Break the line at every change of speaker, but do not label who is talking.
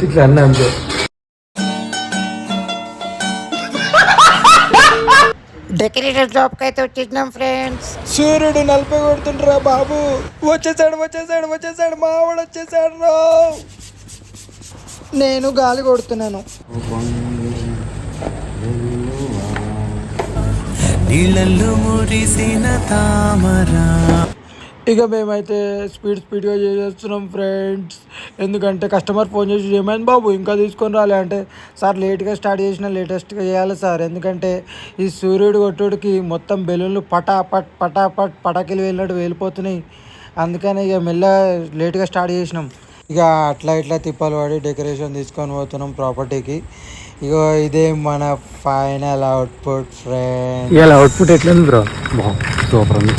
ఇట్లా అన్న అంతే.
డెకరేటర్ జాబ్ కి అయితే వచ్చేసినాం ఫ్రెండ్స్.
సూర్యుడు 40 కొడుతుండ్రా బాబు. వచ్చేసాడు మావాడు వచ్చేసాడు రా. నేను గాలి కొడుతున్నాను. ఇక మేమైతే స్పీడ్గా చేసేస్తున్నాం ఫ్రెండ్స్. ఎందుకంటే కస్టమర్ ఫోన్ చేసి ఏమైంది బాబు ఇంకా తీసుకొని రాలే అంటే, సార్ లేట్గా స్టార్ట్ చేసిన లేటెస్ట్గా చేయాలి సార్. ఎందుకంటే ఈ సూర్యుడు కొట్టుడికి మొత్తం బెలూన్లు పటాపట్ పటాకిలు వెళ్ళినట్టు వెళ్ళిపోతున్నాయి. అందుకని ఇక లేట్గా స్టార్ట్ చేసినాం. ఇక అట్లా ఇట్లా తిప్పలు పడి డెకరేషన్ తీసుకొని పోతున్నాం ప్రాపర్టీకి. ఇక ఇదే మన ఫైనల్ అవుట్పుట్ ఫ్రెండ్స్.
ఇలా అవుట్పుట్ ఎట్లా ఉంది బ్రో? సూపర్ ఉంది.